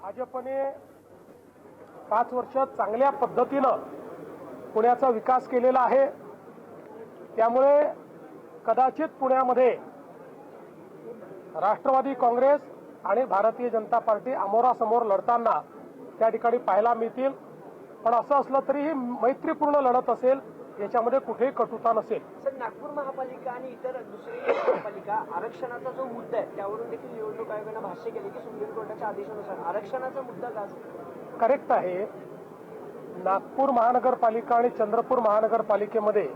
भाजपने 5 वर्ष चांगल्या पद्धतीनं पुण्याचा विकास केलेला आहे। त्यामुळे कदाचित पुण्यामध्ये राष्ट्रवादी काँग्रेस आणि भारतीय जनता पार्टी अमोरासमोर लढताना त्या ठिकाणी पाहायला मिळतील। पण असं असलं तरी ही मैत्रीपूर्ण लढत असेल, याच्यामध्ये कुठेही कटुता नसेल। सर, नागपूर महापालिका आणि इतर दुसरी महापालिका आरक्षणाचा जो मुद्दा आहे त्यावरून देखील निवडणूक आयोगाने भाष्य केले की सुप्रीम कोर्टाच्या आदेशानुसार आरक्षणाचा मुद्दा का करेक्ट आहे। नागपूर महानगरपालिका आणि चंद्रपूर महानगरपालिकेमध्ये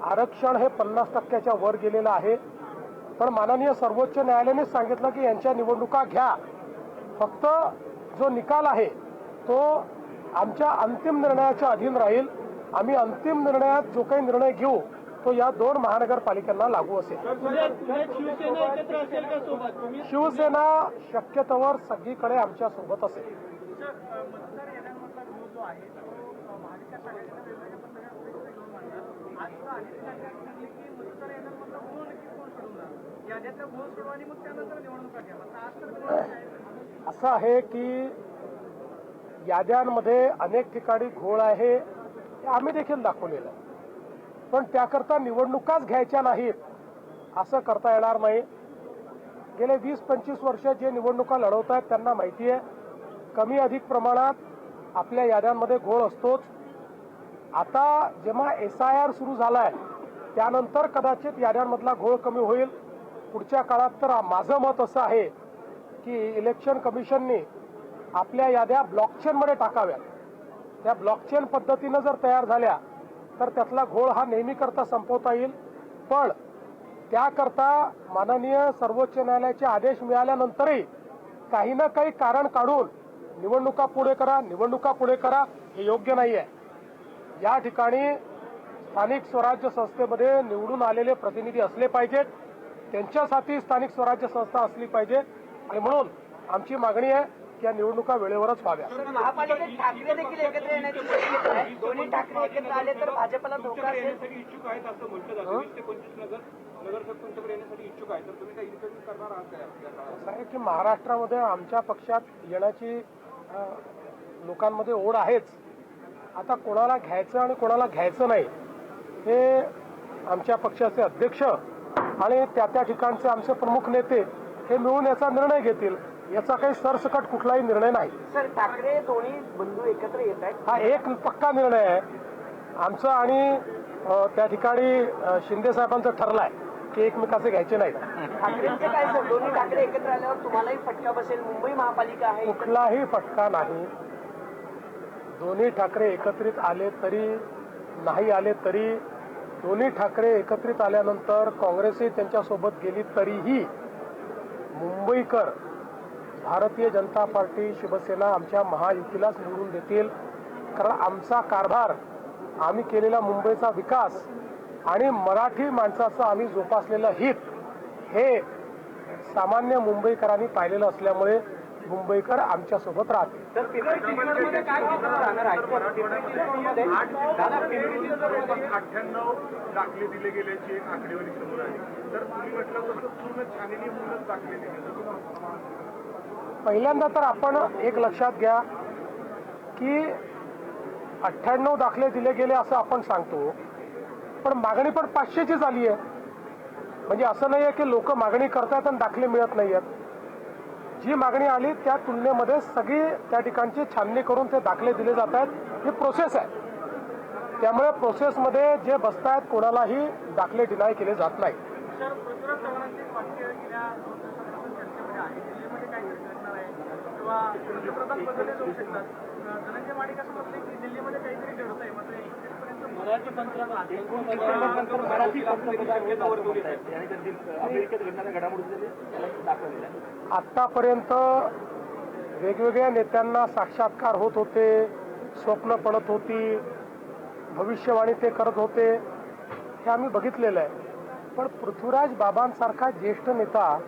आरक्षण हे 50% वर गेलेलं आहे। पण माननीय सर्वोच्च न्यायालयाने सांगितलं की यांच्या निवडणुका घ्या, फक्त जो निकाल आहे तो आमच्या अंतिम निर्णयाच्या अधीन राहील। आम्ही अंतिम निर्णयात जो काही निर्णय घेऊ तो या 2 महानगरपालिकांना लागू असेल। शिवसेना शक्यतोवर सगळीकडे आमच्या सोबत असेल। असं आहे की याद्यांमध्ये अनेक ठिकाणी घोळ आहे, हे आम्ही देखील दाखवलेलं आहे। पण त्याकरता निवडणुकाच घ्यायच्या नाहीत असं करता येणार नाही। गेले 20-25 वर्ष जे निवडणुका लढवत आहेत त्यांना माहिती आहे कमी अधिक प्रमाणात आपल्या याद्यांमध्ये घोळ असतोच। आता जेव्हा SIR सुरू झालाय त्यानंतर कदाचित याद्यांमधला घोळ कमी होईल। पुढच्या काळात तर माझं मत असं आहे की इलेक्शन कमिशनने आपल्या याद्या ब्लॉकचेनमध्ये टाकाव्यात। त्या ब्लॉकचेन पद्धतीनं जर तयार झाल्या तर त्यातला घोळ हा नेहमी करता संपवता येईल। पण त्याकरता माननीय सर्वोच्च न्यायालयाचे आदेश मिळाल्यानंतरही काही ना काही कारण काढून निवडणुका पुढे करा हे योग्य नाही आहे। या ठिकाणी स्थानिक स्वराज्य संस्थेमध्ये निवडून आलेले प्रतिनिधी असले पाहिजेत, त्यांच्यासाठी स्थानिक स्वराज्य संस्था असली पाहिजे आणि म्हणून आमची मागणी आहे की या निवडणुका वेळेवरच व्हाव्या। महापालिकेत ठाकरे देखील एकत्र येण्याची शक्यता आहे। दोन्ही ठाकरे एकत्र आले तर भाजपला धोका असेल इच्छुक आहेत असं म्हटलं जातं। 20 ते 25 नगरसेवक तुमच्याकडे येण्यासाठी इच्छुक आहेत, तर तुम्ही काही इन्व्हेस्टमेंट करणार आहात काय? असं आहे की महाराष्ट्रामध्ये आमच्या पक्षात येण्याची लोकांमध्ये ओढ आहेच। आता कोणाला घ्यायचं आणि कोणाला घ्यायचं नाही हे आमच्या पक्षाचे अध्यक्ष आणि त्या ठिकाणचे आमचे प्रमुख नेते हे मिळून याचा निर्णय घेतील। याचा काही सरसकट कुठलाही निर्णय नाही। सर, ठाकरे दोन्ही बंधू एकत्र येत आहेत हा एक पक्का निर्णय आहे आमचा आणि त्या ठिकाणी शिंदे साहेबांचं ठरलंय की एकमेकाचे घ्यायचे नाहीत। ठाकरेंचे काय सर, दोन्ही ठाकरे एकत्र आल्यावर तुम्हालाही फटका बसेल? मुंबई महापालिका आहे, कुठलाही फटका नाही। दोन्ही ठाकरे एकत्रित आले तरी नाही आले तरी, दोन्ही ठाकरे एकत्रित आल्यानंतर काँग्रेसही त्यांच्यासोबत गेली तरीही मुंबईकर भारतीय जनता पार्टी शिवसेना आमच्या महायुतीलाच निवडून देतील। कारण आमचा कारभार, आम्ही केलेला मुंबईचा विकास आणि मराठी माणसाचं आम्ही जोपासलेलं हित हे सामान्य मुंबईकरांनी पाहिलेलं असल्यामुळे मुंबईकर आमच्यासोबत राहतील। तर पिंपरी चिंचवडमध्ये काय राहणार आहे? पिंपरी चिंचवडमध्ये 98 दाखले दिले गेल्याची एक आकडेवारी समोर आली, तर तुम्ही म्हटलं तसं पूर्ण छाननी म्हणूनच दाखले दिले। पहिल्यांदा तर आपण एक लक्षात घ्या की 98 दाखले दिले गेले असं आपण सांगतो, पण मागणी पण 500ची झाली आहे। म्हणजे असं नाही आहे की लोक मागणी करतात आणि दाखले मिळत नाही आहेत। जी मागणी आली त्या तुलनेमध्ये सगळी त्या ठिकाणची छाननी करून ते दाखले दिले जात आहेत। ही प्रोसेस आहे, त्यामुळे प्रोसेसमध्ये जे बसतायत कोणालाही दाखले डिनाय केले जात नाही। आतापर्यंत वेगवेगळ्या नेत्यांना साक्षात्कार होत होते, स्वप्न पडत होती, भविष्यवाणी ते करत होते, हे आम्ही बघितलेलं आहे। पण पृथ्वीराज बाबांसारखा ज्येष्ठ नेता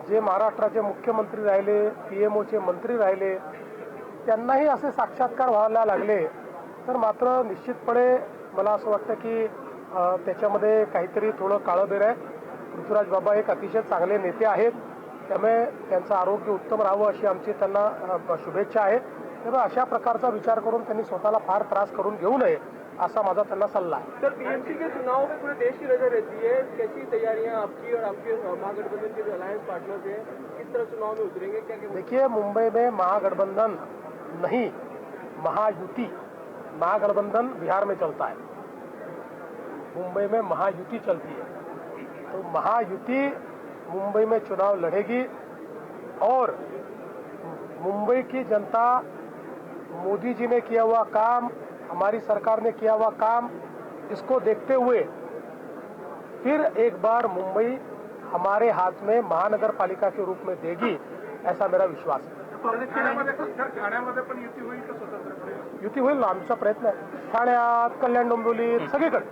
जे महाराष्ट्राचे मुख्यमंत्री राहिले, PMOचे मंत्री राहिले, त्यांनाही असे साक्षात्कार व्हायला लागले तर मात्र निश्चितपणे मला असं वाटतं की त्याच्यामध्ये काहीतरी थोडं काळबेर आहे। पृथ्वीराज बाबा एक अतिशय चांगले नेते आहेत, त्यामुळे त्यांचं आरोग्य उत्तम राहावं अशी आमची त्यांना शुभेच्छा आहेत. त्यामुळे अशा प्रकारचा विचार करून त्यांनी स्वतःला फार त्रास करून घेऊ नये असा माझा त्यांना सल्ला आहे. सर, बीएमसी के चुनाव में पूरे देश की नजर रहती है, कैसी तैयारियां आपकी और आपके महागठबंधन के जो अलायंस पार्टनर्स हैं, किस तरह चुनाव में उतरेंगे, क्या क्या? देखिए, मुंबई में महागठबंधन नहीं, महायुति, महागठबंधन बिहार में चलता है, मुंबई में महायुति चलती है. तो महायुति मुंबई में चुनाव लड़ेगी और मुंबई की जनता मोदी जी ने किया हुआ काम, हमारी सरकार ने किया हुआ काम, इसको देखते हुए फिर एक बार मुंबई हमारे हाथ में महानगर पालिका के रूप में देगी, ऐसा मेरा विश्वास है. ठाण्यामध्ये पण युती होईल का स्वतंत्रपणे? युती होईल ना, आमचा प्रयत्न आहे. ठाण्यात, कल्याण डोंबिवलीत, सगळीकडे,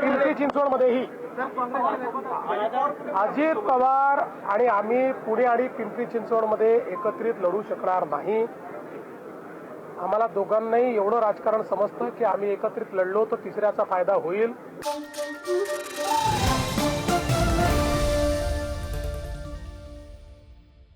पिंपरी चिंचवडमध्येही अजित पवार आणि आम्ही पुणे आणि पिंपरी चिंचवडमध्ये एकत्रित लढू शकणार नाही. आम्हाला दोघांनाही एवढं राजकारण समजतं की आम्ही एकत्रित लढलो तर तिसऱ्याचा फायदा होईल.